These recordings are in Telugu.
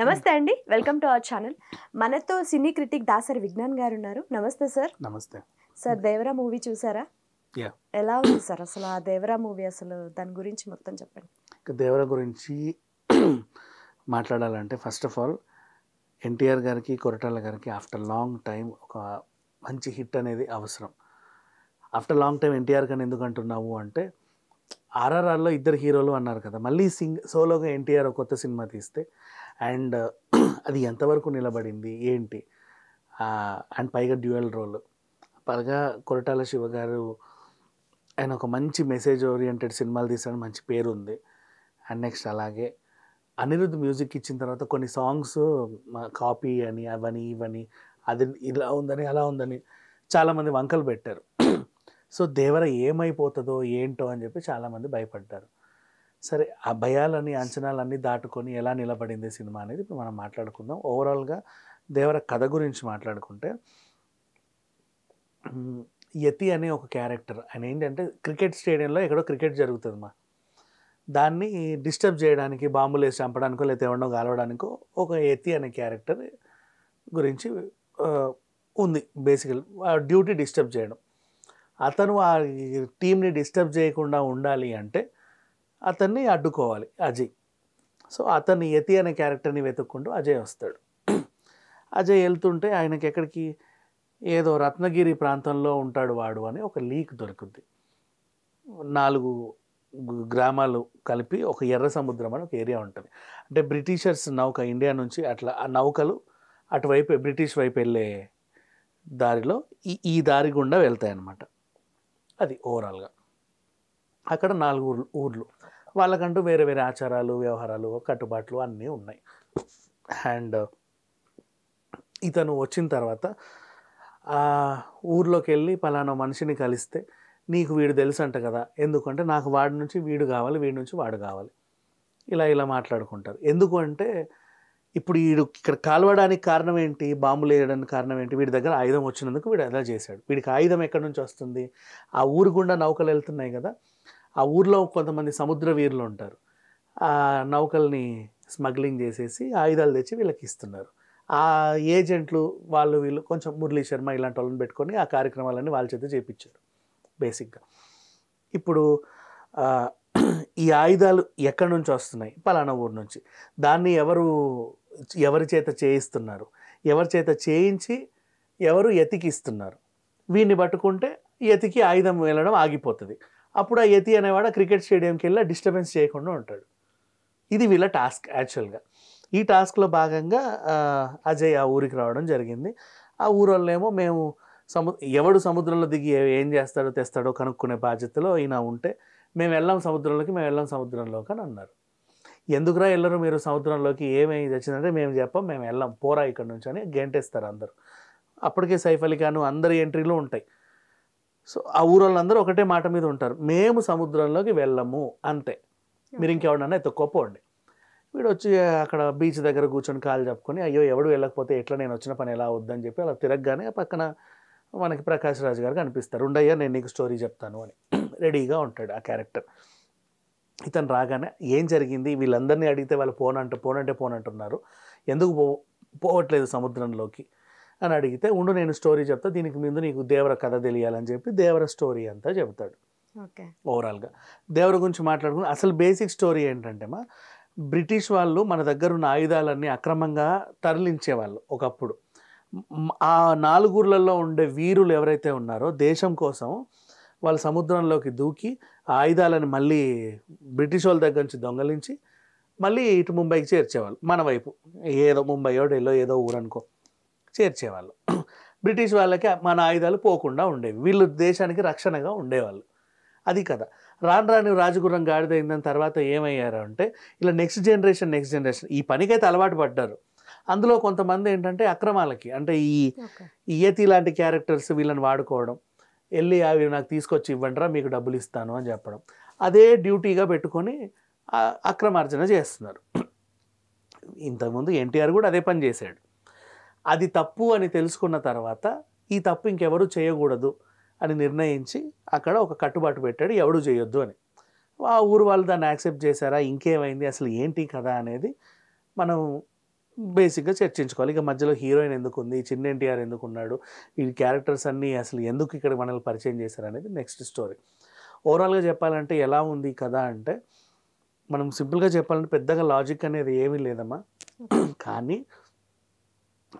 నమస్తే అండి, వెల్కమ్ టు అవర్ ఛానల్. మనతో సినీ క్రిటిక్ దాసరి విజ్ఞాన్ గారు ఉన్నారు. నమస్తే సార్. నమస్తే సార్, దేవరా మూవీ చూసారా? యా ఎలా ఉంది సార్ అసలు ఆ దేవరా మూవీ? అసలు దాని గురించి మొత్తం చెప్పండి. దేవర గురించి మాట్లాడాలంటే ఫస్ట్ ఆఫ్ ఆల్ ఎన్టీఆర్ గారికి కొరటాల గారికి ఆఫ్టర్ లాంగ్ టైం ఒక మంచి హిట్ అనేది అవసరం. ఆఫ్టర్ లాంగ్ టైం ఎన్టీఆర్ గారిని ఎందుకు అంటున్నావు అంటే ఆర్ఆర్ఆర్లో ఇద్దరు హీరోలు అన్నారు కదా, మళ్ళీ సోలోగా ఎన్టీఆర్ ఒక కొత్త సినిమా తీస్తే అండ్ అది ఎంతవరకు నిలబడింది ఏంటి, అండ్ పైగా డ్యూయల్ రోల్, పైగా కొరటాల శివ గారు ఆయన ఒక మంచి మెసేజ్ ఓరియంటెడ్ సినిమాలు తీసాడు, మంచి పేరు ఉంది. అండ్ నెక్స్ట్ అలాగే అనిరుద్ధ్ మ్యూజిక్ ఇచ్చిన తర్వాత కొన్ని సాంగ్స్ కాపీ అని అవని ఇవని అది ఇలా ఉందని అలా ఉందని చాలామంది వంకలు పెట్టారు. సో దేవర ఏమైపోతుందో ఏంటో అని చెప్పి చాలామంది భయపడ్డారు. సరే, ఆ భయాలని అంచనాలన్నీ దాటుకొని ఎలా నిలబడింది సినిమా అనేది ఇప్పుడు మనం మాట్లాడుకుందాం. ఓవరాల్గా దేవర కథ గురించి మాట్లాడుకుంటే యతి అనే ఒక క్యారెక్టర్, ఆయన ఏంటంటే క్రికెట్ స్టేడియంలో ఎక్కడో క్రికెట్ జరుగుతుంది దాన్ని డిస్టర్బ్ చేయడానికి, బాంబులు వేసి చంపడానికో లేకపోతే ఎవరినో గాలవడానికో ఒక యతి అనే క్యారెక్టర్ గురించి ఉంది. బేసికల్ డ్యూటీ డిస్టర్బ్ చేయడం. అతను ఆ టీంని డిస్టర్బ్ చేయకుండా ఉండాలి అంటే అతన్ని అడ్డుకోవాలి అజయ్. సో అతన్ని యతి అనే క్యారెక్టర్ని వెతుక్కుంటూ అజయ్ వస్తాడు. అజయ్ వెళ్తుంటే ఆయనకి ఎక్కడికి ఏదో రత్నగిరి ప్రాంతంలో ఉంటాడు వాడు అని ఒక లీక్ దొరుకుద్ది. 4 గ్రామాలు కలిపి ఒక ఎర్ర సముద్రం అని ఒక ఏరియా ఉంటుంది. అంటే బ్రిటిషర్స్ నౌక ఇండియా నుంచి అట్లా ఆ నౌకలు అటువైపు బ్రిటిష్ వైపు వెళ్ళే దారిలో ఈ దారి గుండా వెళ్తాయి అన్నమాట. అది ఓవరాల్గా అక్కడ 4 ఊర్లు, వాళ్ళకంటూ వేరే వేరే ఆచారాలు, వ్యవహారాలు, కట్టుబాట్లు అన్నీ ఉన్నాయి. అండ్ ఇతను వచ్చిన తర్వాత ఆ ఊర్లోకి వెళ్ళి పలానా మనిషిని కలిస్తే నీకు వీడు తెలుసు అంట కదా, ఎందుకంటే నాకు వాడి నుంచి వీడు కావాలి, వీడి నుంచి వాడు కావాలి, ఇలా ఇలా మాట్లాడుకుంటారు. ఎందుకు అంటే ఇప్పుడు వీడు ఇక్కడ కాల్వడానికి కారణం ఏంటి, బాంబులు వేయడానికి కారణం ఏంటి, వీడి దగ్గర ఆయుధం వచ్చినందుకు వీడు అలా చేశాడు. వీడికి ఆయుధం ఎక్కడి నుంచి వస్తుంది, ఆ ఊరు గుండా నౌకలు వెళ్తున్నాయి కదా, ఆ ఊర్లో కొంతమంది సముద్ర వీరులు ఉంటారు, ఆ నౌకల్ని స్మగ్లింగ్ చేసేసి ఆయుధాలు తెచ్చి వీళ్ళకి ఇస్తున్నారు. ఆ ఏజెంట్లు వాళ్ళు వీళ్ళు కొంచెం మురళీ శర్మ ఇలాంటి వాళ్ళని పెట్టుకొని ఆ కార్యక్రమాలన్నీ వాళ్ళ చేత చేయించారు బేసిక్గా. ఇప్పుడు ఈ ఆయుధాలు ఎక్కడి నుంచి వస్తున్నాయి, పలానా ఊరు నుంచి. దాన్ని ఎవరి చేత చేయిస్తున్నారు, ఎవరి చేత చేయించి ఎవరు యతికి ఇస్తున్నారు, వీడిని పట్టుకుంటే యతికి ఆయుధం వెళ్ళడం ఆగిపోతుంది. అప్పుడు ఆ యతి అనేవాడు క్రికెట్ స్టేడియంకి వెళ్ళి డిస్టర్బెన్స్ చేయకుండా ఉంటాడు. ఇది వీళ్ళ టాస్క్ యాక్చువల్గా. ఈ టాస్క్లో భాగంగా అజయ్ ఆ ఊరికి రావడం జరిగింది. ఆ ఊరోళ్ళేమో మేము ఎవడు సముద్రంలో దిగి ఏం చేస్తాడో తెస్తాడో కనుక్కునే బాధ్యతలో ఈయన ఉంటే మేము వెళ్ళాం సముద్రంలోకి అని అన్నారు. ఎందుకురా వెళ్ళరు మీరు సముద్రంలోకి, ఏమేమి తెచ్చిందంటే మేము చెప్పాం, మేము వెళ్ళాం, పోరా ఇక్కడ నుంచి అని గెంటేస్తారు అందరూ. అప్పటికే సైఫ్ అలీ ఖాన్ అందరి ఎంట్రీలు ఉంటాయి. సో ఆ ఊరోళ్ళందరూ ఒకటే మాట మీద ఉంటారు, మేము సముద్రంలోకి వెళ్ళము అంతే, మీరు ఇంకెవడన్నా ఎత్తుక్కోపోండి. వీడు వచ్చి అక్కడ బీచ్ దగ్గర కూర్చొని కాలు చెప్పుకొని అయ్యో ఎవడు వెళ్ళకపోతే ఎట్లా, నేను వచ్చిన పని ఎలా వద్దని చెప్పి అలా తిరగగానే పక్కన మనకి ప్రకాష్ రాజ్ గారు కనిపిస్తారు. ఉండయ్యా నేను నీకు స్టోరీ చెప్తాను అని రెడీగా ఉంటాడు ఆ క్యారెక్టర్. ఇతను రాగానే ఏం జరిగింది, వీళ్ళందరినీ అడిగితే వాళ్ళు పోనంటున్నారు, ఎందుకు పోవట్లేదు సముద్రంలోకి అని అడిగితే, ఉండు నేను స్టోరీ చెప్తా, దీనికి ముందు నీకు దేవర కథ తెలియాలని చెప్పి దేవర స్టోరీ అంతా చెబుతాడు. ఓవరాల్గా దేవర గురించి మాట్లాడుకుని అసలు బేసిక్ స్టోరీ ఏంటంటే బ్రిటిష్ వాళ్ళు మన దగ్గర ఉన్న ఆయుధాలన్నీ అక్రమంగా తరలించేవాళ్ళు ఒకప్పుడు. ఆ 4 ఊర్లలో ఉండే వీరులు ఎవరైతే ఉన్నారో దేశం కోసం వాళ్ళు సముద్రంలోకి దూకి ఆయుధాలను మళ్ళీ బ్రిటిష్ వాళ్ళ దగ్గర నుంచి దొంగలించి మళ్ళీ ఇటు ముంబైకి చేర్చేవాళ్ళు. మన వైపు ఏదో ముంబైయో ఢిల్లో ఏదో ఊరనుకో చేర్చేవాళ్ళు. బ్రిటిష్ వాళ్ళకి మన ఆయుధాలు పోకుండా ఉండేవి, వీళ్ళు దేశానికి రక్షణగా ఉండేవాళ్ళు. అది కదా. రాను రాజగుర్రం గాడిదైందని తర్వాత ఏమయ్యారు అంటే ఇలా నెక్స్ట్ జనరేషన్ ఈ పనికైతే అలవాటు పడ్డారు. అందులో కొంతమంది ఏంటంటే అక్రమాలకి, అంటే ఈ యతి లాంటి క్యారెక్టర్స్ వీళ్ళని వాడుకోవడం, వెళ్ళి అవి నాకు తీసుకొచ్చి ఇవ్వండిరా మీకు డబ్బులు ఇస్తాను అని చెప్పడం, అదే డ్యూటీగా పెట్టుకొని అక్రమార్జన చేస్తున్నారు. ఇంతకుముందు ఎన్టీఆర్ కూడా అదే పని చేశాడు. అది తప్పు అని తెలుసుకున్న తర్వాత ఈ తప్పు ఇంకెవరు చేయకూడదు అని నిర్ణయించి అక్కడ ఒక కట్టుబాటు పెట్టాడు, ఎవడు చేయొద్దు అని. ఆ ఊరు వాళ్ళు దాన్ని యాక్సెప్ట్ చేశారా, ఇంకేమైంది, అసలు ఏంటి కదా అనేది మనం బేసిక్గా చర్చించుకోవాలి. ఇక మధ్యలో హీరోయిన్ ఎందుకు ఉంది, చిన్న ఎన్టీఆర్ ఎందుకు ఉన్నాడు, ఈ క్యారెక్టర్స్ అన్నీ అసలు ఎందుకు ఇక్కడ మనల్ని పరిచయం చేశారు అనేది నెక్స్ట్ స్టోరీ. ఓవరాల్గా చెప్పాలంటే ఎలా ఉంది కథ అంటే, మనం సింపుల్గా చెప్పాలంటే పెద్దగా లాజిక్ అనేది ఏమీ లేదమ్మా. కానీ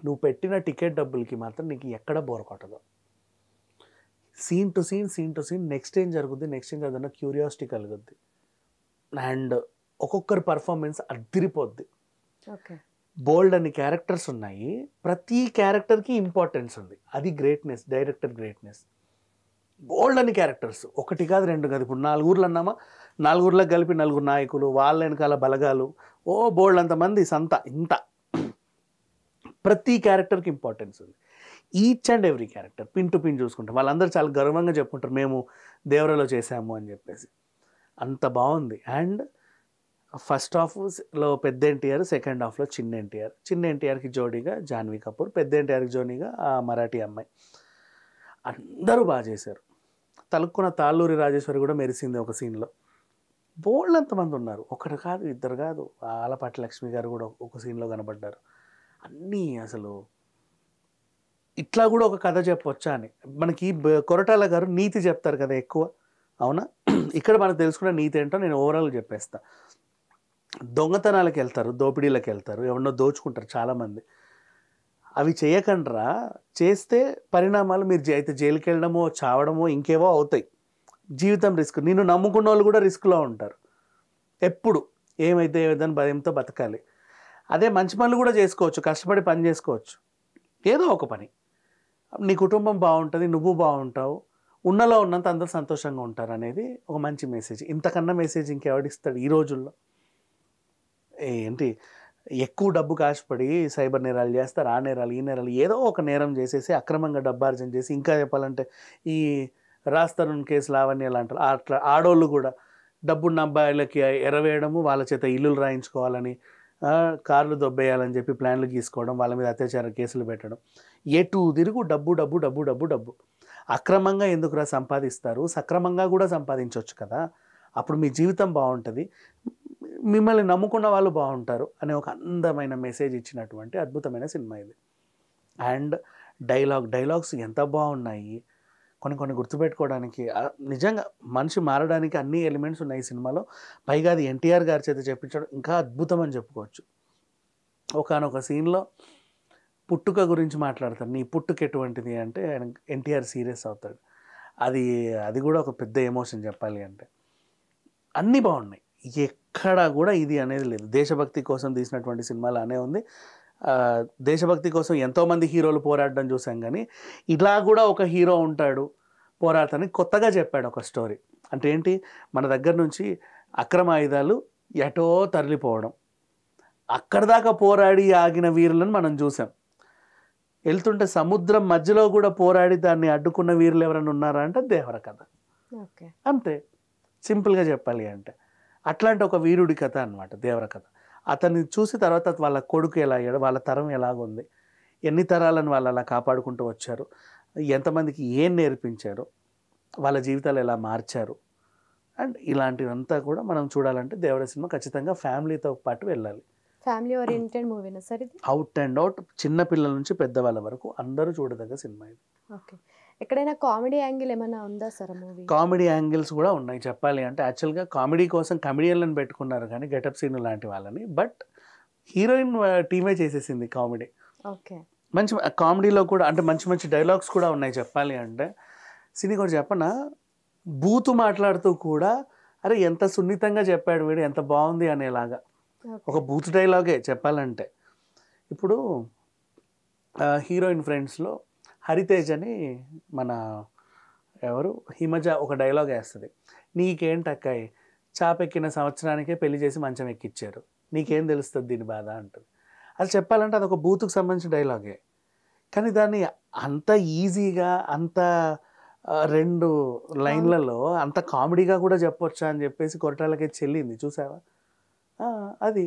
నువ్వు పెట్టిన టికెట్ డబ్బులకి మాత్రం నీకు ఎక్కడ బోర్ కొట్టదు. సీన్ టు సీన్ నెక్స్ట్ ఏం జరుగుతుంది క్యూరియాసిటీ కలుగుద్ది. అండ్ ఒక్కొక్కరి పర్ఫార్మెన్స్ అదిరిపోద్ది. ఓకే. బోల్డ్ అన్ని క్యారెక్టర్స్ ఉన్నాయి, ప్రతి క్యారెక్టర్కి ఇంపార్టెన్స్ ఉంది. అది గ్రేట్నెస్, డైరెక్టర్ గ్రేట్నెస్. బోల్డ్ అన్ని క్యారెక్టర్స్, ఒకటి కాదు రెండు కాదు. ఇప్పుడు 4 ఊర్లు అన్నామా, 4 ఊర్లకు కలిపి 4 నాయకులు, వాళ్ళ వెనకాల బలగాలు, బోల్డ్ అంతమంది సంత. ఇంత ప్రతి క్యారెక్టర్కి ఇంపార్టెన్స్ ఉంది. Each and every character pin to pin చూసుకుంటాం. వాళ్ళందరూ చాలా గర్వంగా చెప్పుకుంటారు మేము దేవరలో చేశాము అని చెప్పేసి. అంత బాగుంది. అండ్ ఫస్ట్ హాఫ్లో పెద్ద ఎన్టీఆర్, సెకండ్ హాఫ్లో చిన్న ఎన్టీఆర్కి జోడీగా జాన్వీ కపూర్, పెద్ద ఎన్టీఆర్కి జోడీగా ఆ మరాఠీ అమ్మాయి. అందరూ బాగా చేశారు. తలుక్కున్న తాళ్ళూరి రాజేశ్వరి కూడా మెరిసింది ఒక సీన్లో. బోల్డ్ అంతమంది ఉన్నారు, ఒకరు కాదు ఇద్దరు కాదు. ఆలపాటి లక్ష్మి గారు కూడా ఒక సీన్లో కనబడ్డారు. అన్నీ అసలు ఇట్లా కూడా ఒక కథ చెప్పొచ్చా అని. మనకి కొరటాల గారు నీతి చెప్తారు కదా ఎక్కువ, అవునా? ఇక్కడ మనకు తెలుసుకున్న నీతి ఏంటో నేను ఓవరాల్గా చెప్పేస్తా. దొంగతనాలకు వెళ్తారు, దోపిడీలకు వెళ్తారు, ఎవరినో దోచుకుంటారు చాలామంది. అవి చేయకండ్రా, చేస్తే పరిణామాలు మీరు అయితే జైలుకి వెళ్ళడమో చావడమో ఇంకేవో అవుతాయి. జీవితం రిస్క్. నిన్ను నమ్ముకున్న వాళ్ళు కూడా రిస్క్లో ఉంటారు. ఎప్పుడు ఏమైతే ఏదని భయంతో బతకాలి. అదే మంచి పనులు కూడా చేసుకోవచ్చు, కష్టపడి పని చేసుకోవచ్చు, ఏదో ఒక పని. నీ కుటుంబం బాగుంటుంది, నువ్వు బాగుంటావు, ఉన్నలో ఉన్నంత అందరూ సంతోషంగా ఉంటారు అనేది ఒక మంచి మెసేజ్. ఇంతకన్నా మెసేజ్ ఇంకెవడిస్తాడు ఈ రోజుల్లో? ఏంటి, ఎక్కువ డబ్బు కాశపడి సైబర్ నేరాలు చేస్తారు, ఆ నేరాలు ఈ నేరాలు, ఏదో ఒక నేరం చేసేసి అక్రమంగా డబ్బార్జన చేసి, ఇంకా చెప్పాలంటే ఈ రాస్తరుణ్ కేసు లావణ్యాలు అంటారు, అట్లా ఆడోళ్ళు కూడా డబ్బున్న అబ్బాయిలకి ఎరవేయడము, వాళ్ళ చేత ఇల్లులు రాయించుకోవాలని, కార్లు దొబ్బేయాలని చెప్పి ప్లాన్లు గీసుకోవడం, వాళ్ళ మీద అత్యాచార కేసులు పెట్టడం. ఎటు తిరుగు డబ్బు డబ్బు డబ్బు డబ్బు డబ్బు. అక్రమంగా ఎందుకురా సంపాదిస్తారు, సక్రమంగా కూడా సంపాదించవచ్చు కదా, అప్పుడు మీ జీవితం బాగుంటుంది, మిమ్మల్ని నమ్ముకున్న వాళ్ళు బాగుంటారు అనే ఒక అందమైన మెసేజ్ ఇచ్చినటువంటి అద్భుతమైన సినిమా ఇది. అండ్ డైలాగ్స్ ఎంత బాగున్నాయి, కొన్ని గుర్తుపెట్టుకోవడానికి. నిజంగా మనిషి మారడానికి అన్ని ఎలిమెంట్స్ ఉన్నాయి ఈ సినిమాలో. పైగా అది ఎన్టీఆర్ గారి చేత చెప్పించడం ఇంకా అద్భుతం అని చెప్పుకోవచ్చు. ఒకానొక సీన్లో పుట్టుక గురించి మాట్లాడతారు. నీ పుట్టుక ఎటువంటిది అంటే ఎన్టీఆర్ సీరియస్ అవుతాడు. అది కూడా ఒక పెద్ద ఎమోషన్ చెప్పాలి అంటే. అన్నీ బాగున్నాయి, ఎక్కడ కూడా ఇది అనేది లేదు. దేశభక్తి కోసం తీసినటువంటి సినిమాలు అనే ఉంది. దేశభక్తి కోసం ఎంతోమంది హీరోలు పోరాడడం చూసాం, కానీ ఇలా కూడా ఒక హీరో ఉంటాడు పోరాడతానికి కొత్తగా చెప్పాడు ఒక స్టోరీ. అంటే ఏంటి, మన దగ్గర నుంచి అక్రమ ఆయుధాలు ఎటో తరలిపోవడం, అక్కడ దాకా పోరాడి ఆగిన వీరులను మనం చూసాం. వెళ్తుంటే సముద్రం మధ్యలో కూడా పోరాడి దాన్ని అడ్డుకున్న వీరులు ఎవరైనా ఉన్నారా అంటే దేవర కథ. అంతే, సింపుల్గా చెప్పాలి అంటే అట్లాంటి ఒక వీరుడి కథ అనమాట దేవర కథ. అతన్ని చూసి తర్వాత వాళ్ళ కొడుకు ఎలా అయ్యాడు, వాళ్ళ తరం ఎలాగుంది, ఎన్ని తరాలను వాళ్ళు అలా కాపాడుకుంటూ వచ్చారు, ఎంతమందికి ఏం నేర్పించారు, వాళ్ళ జీవితాలు ఎలా మార్చారు. అండ్ ఇలాంటివంతా కూడా మనం చూడాలంటే దేవర సినిమా ఖచ్చితంగా ఫ్యామిలీతో పాటు వెళ్ళాలి. ఫ్యామిలీ ఓరియంటెడ్ మూవీనా సార్ ఇది? అవుట్ అండ్ అవుట్, చిన్న పిల్లల నుంచి పెద్దవాళ్ళ వరకు అందరూ చూడదగ్గ సినిమా ఇది. ఓకే. ఎక్కడైనా కామెడీ యాంగిల్ ఏమైనా ఉందా సార్ మూవీ? కామెడీ యాంగిల్స్ కూడా ఉన్నాయి చెప్పాలి అంటే. యాక్చువల్గా కామెడీ కోసం కమెడియన్లను పెట్టుకున్నారు కానీ గెటప్ సీన్ లాంటి వాళ్ళని, బట్ హీరోయిన్ టీమే చేసేసింది కామెడీ. ఓకే. మంచి కామెడీలో కూడా అంటే మంచి డైలాగ్స్ కూడా ఉన్నాయి చెప్పాలి అంటే. సినీ కూడా చెప్పనా, బూతు మాట్లాడుతూ కూడా అరే ఎంత సున్నితంగా చెప్పాడు వీడు, ఎంత బాగుంది అనేలాగా ఒక బూత్ డైలాగే చెప్పాలంటే. ఇప్పుడు హీరోయిన్ ఫ్రెండ్స్లో హరితేజ్ అని మన ఎవరు హిమజ ఒక డైలాగ్ వేస్తుంది, నీకేంటక్కాయ్ చాపెక్కిన సంవత్సరానికే పెళ్లి చేసి మంచం ఎక్కిచ్చారు, నీకేం తెలుస్తుంది దీని బాధ అంటుంది. అది చెప్పాలంటే అదొక బూతుకు సంబంధించిన డైలాగే, కానీ దాన్ని అంత ఈజీగా అంత 2 లైన్లలో అంత కామెడీగా కూడా చెప్పొచ్చా అని చెప్పేసి కొరటాలకే చెల్లింది. చూసావా? అది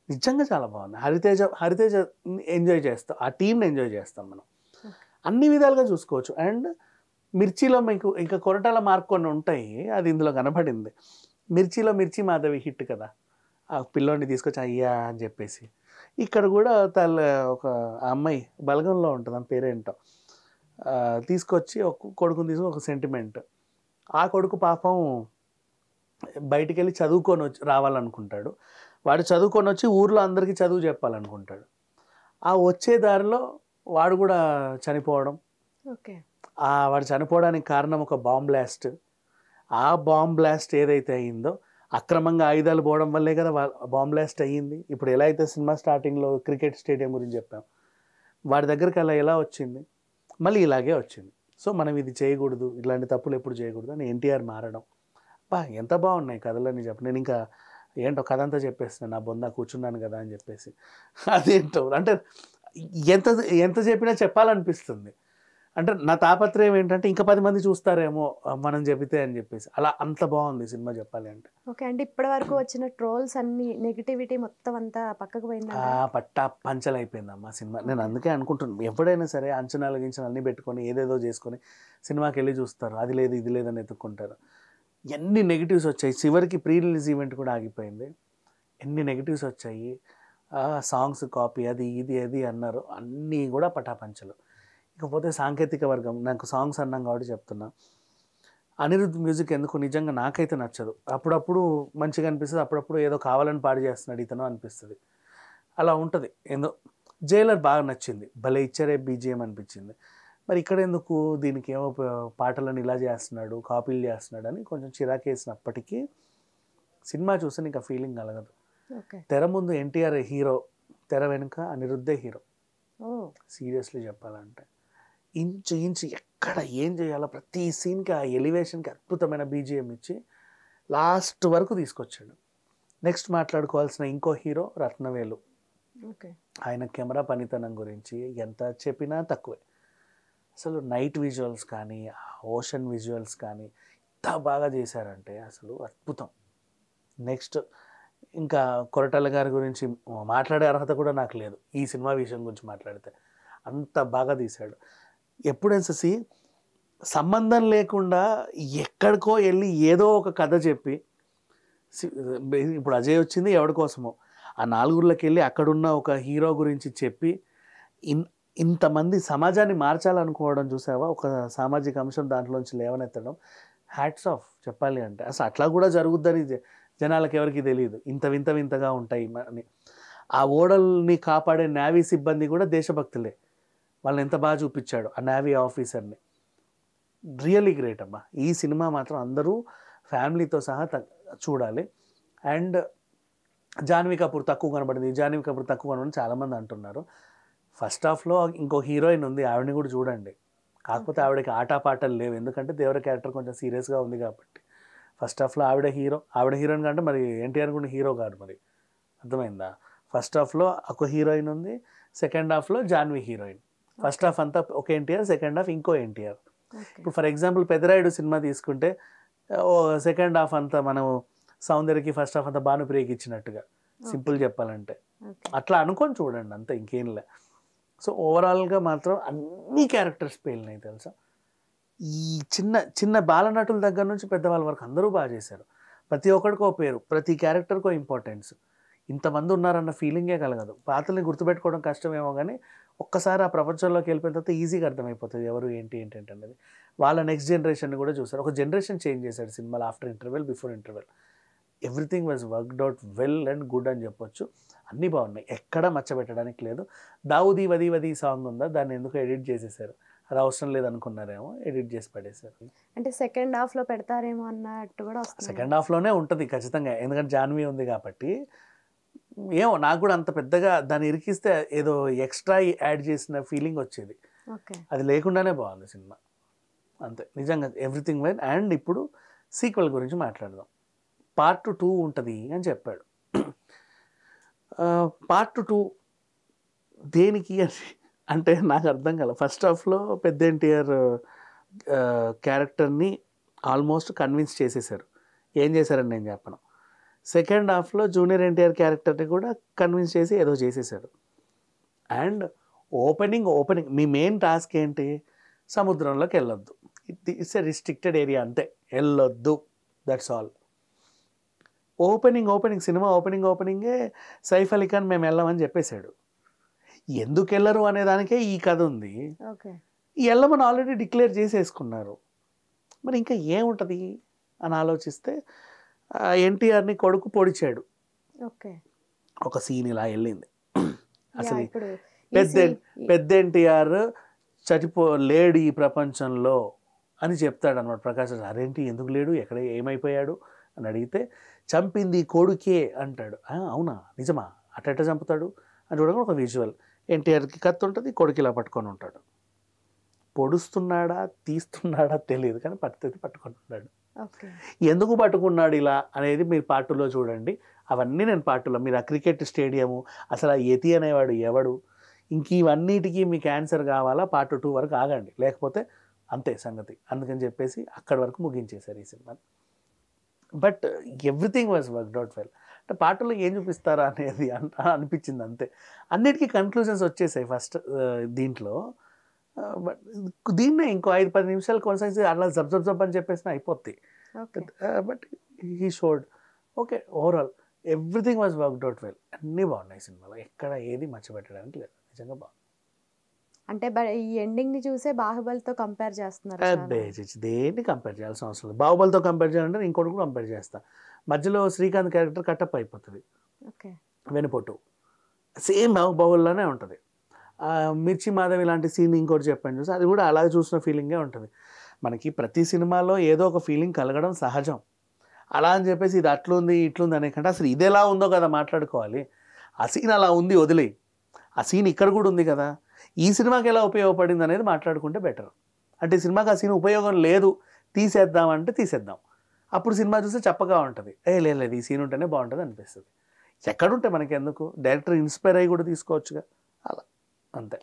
నిజంగా చాలా బాగుంది. హరితేజ ఎంజాయ్ చేస్తాం, ఆ టీంని ఎంజాయ్ చేస్తాం మనం, అన్ని విధాలుగా చూసుకోవచ్చు. అండ్ మిర్చిలో మీకు ఇంకా కొరటాల మార్క్ కొన్ని ఉంటాయి, అది ఇందులో కనబడింది. మిర్చిలో మిర్చి మాధవి హిట్ కదా, ఆ పిల్లోని తీసుకొచ్చి అయ్యా అని చెప్పేసి ఇక్కడ కూడా ఒక అమ్మాయి బలగంలో ఉంటుంది, ఆమె పేరేంటో, తీసుకొచ్చి ఒక కొడుకుని తీసుకొని ఒక సెంటిమెంట్. ఆ కొడుకు పాపం బయటికి వెళ్ళి చదువుకొని వచ్చి రావాలనుకుంటాడు. వాడు చదువుకొని వచ్చి ఊర్లో అందరికీ చదువు చెప్పాలనుకుంటాడు. ఆ వచ్చే దారిలో వాడు కూడా చనిపోవడం. ఓకే. వాడు చనిపోవడానికి కారణం ఒక బాంబ్ బ్లాస్ట్. ఆ బాంబ్ బ్లాస్ట్ ఏదైతే అయ్యిందో అక్రమంగా ఆయుధాలు పోవడం వల్లే కదా బాంబ్ బ్లాస్ట్ అయ్యింది. ఇప్పుడు ఎలా అయితే సినిమా స్టార్టింగ్లో క్రికెట్ స్టేడియం గురించి చెప్పాం, వాడి దగ్గరికి అలా ఎలా వచ్చింది, మళ్ళీ ఇలాగే వచ్చింది. సో మనం ఇది చేయకూడదు, ఇలాంటి తప్పులు ఎప్పుడు చేయకూడదు అని ఎన్టీఆర్ మారడం. ఎంత బాగున్నాయి కథలని చెప్పి. నేను ఇంకా ఏంటో కథ అంతా చెప్పేస్తున్నాను, నా బొంద కూర్చున్నాను కదా అని చెప్పేసి. అదేంటో అంటే ఎంత ఎంత చెప్పినా చెప్పాలనిపిస్తుంది. అంటే నా తాపత్రయం ఏంటంటే ఇంకా 10 మంది చూస్తారేమో మనం చెబితే అని చెప్పేసి. అలా అంత బాగుంది సినిమా చెప్పాలి అంటే. ఓకే. అంటే ఇప్పటి వరకు వచ్చిన ట్రోల్స్ అన్ని నెగిటివిటీ మొత్తం అంతా పక్కకు పోయిందా? పట్టా పంచలైపోయిందమ్మా సినిమా. నేను అందుకే అనుకుంటున్నాను, ఎప్పుడైనా సరే అంచనాలు గించనాలు అన్నీ పెట్టుకొని ఏదేదో చేసుకొని సినిమాకి వెళ్ళి చూస్తారు, అది లేదు ఇది లేదని ఎత్తుక్కుంటారు. ఎన్ని నెగిటివ్స్ వచ్చాయి. చివరికి ప్రీ రిలీజ్ ఈవెంట్ కూడా ఆగిపోయింది. ఎన్ని నెగిటివ్స్ వచ్చాయి. సాంగ్స్ కాపీ అది ఇది అన్నారు, అన్నీ కూడా పటాపంచలు. ఇకపోతే సాంకేతిక వర్గం, నాకు సాంగ్స్ అన్నాం కాబట్టి చెప్తున్నా, అనిరుద్ధ్ మ్యూజిక్ ఎందుకు నిజంగా నాకైతే నచ్చదు. అప్పుడప్పుడు మంచిగా అనిపిస్తుంది, అప్పుడప్పుడు ఏదో కావాలని పాడు చేస్తున్నాడు ఇతను అనిపిస్తుంది. అలా ఉంటుంది. ఏందో జైలర్ బాగా నచ్చింది, భలే ఇచ్చారే బీజిఎం అనిపించింది. మరి ఇక్కడ ఎందుకు దీనికి ఏమో పాటలను ఇలా చేస్తున్నాడు, కాపీలు చేస్తున్నాడు అని కొంచెం చిరాకేసినప్పటికీ సినిమా చూస్తే నీకు ఆ ఫీలింగ్ కలగదు. తెర ముందు ఎన్టీఆర్ హీరో, తెర వెనుక అనిరుద్ధే హీరో. సీరియస్లీ చెప్పాలంటే ఇంచు ఎక్కడ ఏం చేయాలో ప్రతి సీన్కి ఆ ఎలివేషన్కి అద్భుతమైన బీజిఎం ఇచ్చి లాస్ట్ వరకు తీసుకొచ్చాడు. నెక్స్ట్ మాట్లాడుకోవాల్సిన ఇంకో హీరో రత్నవేలు. ఆయన కెమెరా పనితనం గురించి ఎంత చెప్పినా తక్కువే. అసలు నైట్ విజువల్స్ కానీ ఓషన్ విజువల్స్ కానీ ఎంత బాగా చేశారంటే అసలు అద్భుతం. నెక్స్ట్ ఇంకా కొరటాల గారి గురించి మాట్లాడే అర్హత కూడా నాకు లేదు ఈ సినిమా విషయం గురించి మాట్లాడితే, అంత బాగా తీశాడు. ఎప్పుడైనా సంబంధం లేకుండా ఎక్కడికో వెళ్ళి ఏదో ఒక కథ చెప్పి, ఇప్పుడు అజయ్ వచ్చింది ఎవరి కోసమో, ఆ నలుగురిలోకి వెళ్ళి అక్కడున్న ఒక హీరో గురించి చెప్పి ఇంతమంది సమాజాన్ని మార్చాలనుకోవడం చూసావా, ఒక సామాజిక అంశం దాంట్లోంచి లేవనెత్తడం. హ్యాట్స్ ఆఫ్ చెప్పాలి అంటే. అసలు అట్లా కూడా జరుగుద్దని జనాలకు ఎవరికి తెలియదు, ఇంత వింతగా ఉంటాయి అని. ఆ ఓడల్ని కాపాడే నేవీ సిబ్బంది కూడా దేశభక్తులే, వాళ్ళని ఎంత బాగా చూపించాడు ఆ నేవీ ఆఫీసర్ని. రియల్లీ గ్రేట్ అమ్మా. ఈ సినిమా మాత్రం అందరూ ఫ్యామిలీతో సహా చూడాలి. అండ్ జాన్వీ కపూర్ తక్కువ కనబడింది చాలామంది అంటున్నారు. ఫస్ట్ హాఫ్లో ఇంకో హీరోయిన్ ఉంది, ఆవిడని కూడా చూడండి. కాకపోతే ఆవిడకి ఆటపాటలు లేవు, ఎందుకంటే దేవర క్యారెక్టర్ కొంచెం సీరియస్గా ఉంది కాబట్టి. ఫస్ట్ హాఫ్లో ఆవిడ హీరోయిన్ కంటే మరి ఎన్టీఆర్ కూడా హీరో కాదు, మరి అర్థమైందా. ఫస్ట్ హాఫ్లో ఒక హీరోయిన్ ఉంది, సెకండ్ హాఫ్లో జాన్వీ హీరోయిన్. ఫస్ట్ హాఫ్ అంతా ఒక ఎన్టీఆర్, సెకండ్ హాఫ్ ఇంకో ఎన్టీఆర్. ఇప్పుడు ఫర్ ఎగ్జాంపుల్ పెద్దరాయుడు సినిమా తీసుకుంటే సెకండ్ హాఫ్ అంతా మనం సౌందర్యకి, ఫస్ట్ హాఫ్ అంతా భానుప్రియకి ఇచ్చినట్టుగా, సింపుల్ చెప్పాలంటే. అట్లా అనుకొని చూడండి అంతే, ఇంకేం లే. సో ఓవరాల్గా మాత్రం అన్ని క్యారెక్టర్స్ పేలినాయి తెలుసా. ఈ చిన్న బాలనటుల దగ్గర నుంచి పెద్దవాళ్ళ వరకు అందరూ బాగా చేశారు. ప్రతి ఒక్కడికో పేరు, ప్రతి క్యారెక్టర్కో ఇంపార్టెన్స్. ఇంతమంది ఉన్నారన్న ఫీలింగే కలగదు. పాత్రల్ని గుర్తుపెట్టుకోవడం కష్టమేమో కానీ ఒక్కసారి ఆ ప్రపంచంలోకి వెళ్ళిపోయిన తర్వాత ఈజీగా అర్థమైపోతుంది ఎవరు ఏంటి అనేది. వాళ్ళ నెక్స్ట్ జనరేషన్ కూడా చూసారు. ఒక జనరేషన్ చేంజ్ చేశాడు సినిమాలో, after interval, before interval. Everything was worked out well and good అని చెప్పొచ్చు. అన్నీ బాగున్నాయి, ఎక్కడ మచ్చబెట్టడానికి లేదు. దావుదీ వది వది సాంగ్ ఉందా, దాన్ని ఎందుకు ఎడిట్ చేసేసారు, అది అవసరం లేదనుకున్నారేమో, ఎడిట్ చేసి పడేశారు. అంటే సెకండ్ హాఫ్లో పెడతారేమో అన్నట్టు కూడా వస్తుంది. సెకండ్ హాఫ్లోనే ఉంటుంది ఖచ్చితంగా, ఎందుకంటే జాన్వీ ఉంది కాబట్టి. ఏమో నాకు కూడా అంత పెద్దగా దాన్ని ఇరికిస్తే ఏదో ఎక్స్ట్రా యాడ్ చేసిన ఫీలింగ్ వచ్చేది. అది లేకుండానే బాగుంది సినిమా అంతే, నిజంగా ఎవ్రీథింగ్ వెల్. అండ్ ఇప్పుడు సీక్వెల్ గురించి మాట్లాడదాం. పార్ట్ 2 ఉంటుంది అని చెప్పాడు. పార్ట్ 2 దేనికి అంటే నాకు అర్థం కాల. ఫస్ట్ హాఫ్లో పెద్ద ఎన్టీఆర్ క్యారెక్టర్ని ఆల్మోస్ట్ కన్విన్స్ చేసేసారు. ఏం చేశారని నేను చెప్పను. సెకండ్ హాఫ్లో జూనియర్ ఎన్టీఆర్ క్యారెక్టర్ని కూడా కన్విన్స్ చేసి ఏదో చేసేసారు. అండ్ ఓపెనింగ్ మీ మెయిన్ టాస్క్ ఏంటి, సముద్రంలోకి వెళ్ళొద్దు, ఇట్స్ ఎ రిస్ట్రిక్టెడ్ ఏరియా అంతే, వెళ్ళొద్దు, దట్స్ ఆల్. సినిమా ఓపెనింగే సైఫ్ అలీ ఖాన్ మేము వెళ్ళమని చెప్పేశాడు. ఎందుకు వెళ్ళరు అనే దానికే ఈ కథ ఉంది. ఓకే. వెళ్ళమని ఆల్రెడీ డిక్లేర్ చేసేసుకున్నారు. మరి ఇంకా ఏముంటుంది అని ఆలోచిస్తే ఎన్టీఆర్ని కొడుకు పొడిచాడు. ఓకే. ఒక సీన్ ఇలా వెళ్ళింది. అసలు ఇప్పుడు పెద్ద ఎన్టీఆర్ లేడు ఈ ప్రపంచంలో అని చెప్తాడు అనమాట ప్రకాష్ రాజ్. అరేంటి ఎందుకు లేడు, ఎక్కడ ఏమైపోయాడు అని అడిగితే చంపింది కొడుకే అంటాడు. అవునా, నిజమా, అట్ట చంపుతాడు అని చూడగా ఒక విజువల్, ఎన్టీఆర్కి కత్తి ఉంటుంది, కొడుకు ఇలా పట్టుకొని ఉంటాడు. పొడుస్తున్నాడా తీస్తున్నాడా తెలియదు కానీ పట్టుకొని ఉన్నాడు. ఎందుకు పట్టుకున్నాడు ఇలా అనేది మీరు పార్ట్ 2లో చూడండి. అవన్నీ నేను పార్ట్ 2లో, మీరు ఆ క్రికెట్ స్టేడియము, అసలు ఆ యతి అనేవాడు ఎవడు, ఇంక ఇవన్నిటికీ మీకు ఆన్సర్ కావాలా పార్ట్ 2 వరకు ఆగండి, లేకపోతే అంతే సంగతి. అందుకని చెప్పేసి అక్కడి వరకు ముగించేశారు ఈ సినిమాని. But everything was worked out well. అంటే పార్ట్ 2లో ఏం చూపిస్తారా అనేది అనిపించింది అంతే. అన్నిటికీ కన్క్లూజన్స్ వచ్చేసాయి ఫస్ట్ దీంట్లో. బట్ దీన్నే ఇంకో 5-10 నిమిషాలు కొనసాగిస్తే అలా జబ్ అని చెప్పేసి అయిపోద్ది. But he showed okay, overall everything was worked out well. అన్నీ బాగున్నాయి సినిమాలో, ఎక్కడ ఏది మర్చిపెట్టడానికి లేదు, నిజంగా బాగుంది. అంటే ఈ ఎండింగ్ ని చూసే బాహుబలితో కంపేర్ చేస్తున్నారు. దేన్ని కంపేర్ చేయాల్సిన అవసరం లేదు. బాహుబలితో కంపేర్ చేయాలంటే ఇంకోటి కూడా కంపేర్ చేస్తా. మధ్యలో శ్రీకాంత్ క్యారెక్టర్ కట్టప్ అయిపోతుంది, వెనుపొట్టు సేమ్ బాహుబలిలోనే ఉంటుంది. మిర్చి మాధవి లాంటి సీన్ ఇంకోటి చెప్పాను చూసి, అది కూడా అలాగే చూసిన ఫీలింగే ఉంటుంది. మనకి ప్రతి సినిమాలో ఏదో ఒక ఫీలింగ్ కలగడం సహజం. అలా అని చెప్పేసి ఇది అట్లుంది ఇట్లుంది అనే కంటే అసలు ఇది ఎలా ఉందో కదా మాట్లాడుకోవాలి. ఆ సీన్ అలా ఉంది వదిలేయి, ఆ సీన్ ఇక్కడ కూడా ఉంది కదా, ఈ సినిమాకి ఎలా ఉపయోగపడింది అనేది మాట్లాడుకుంటే బెటర్. అంటే సినిమాకి ఆ సీన్ ఉపయోగం లేదు తీసేద్దామంటే తీసేద్దాం, అప్పుడు సినిమా చూస్తే చప్పగా ఉంటుంది. లేదు ఈ సీన్ ఉంటేనే బాగుంటుంది అనిపిస్తుంది. ఎక్కడుంటే మనకి ఎందుకు, డైరెక్టర్ ఇన్స్పైర్ అయ్యి కూడా తీసుకోవచ్చుగా, అలా అంతే.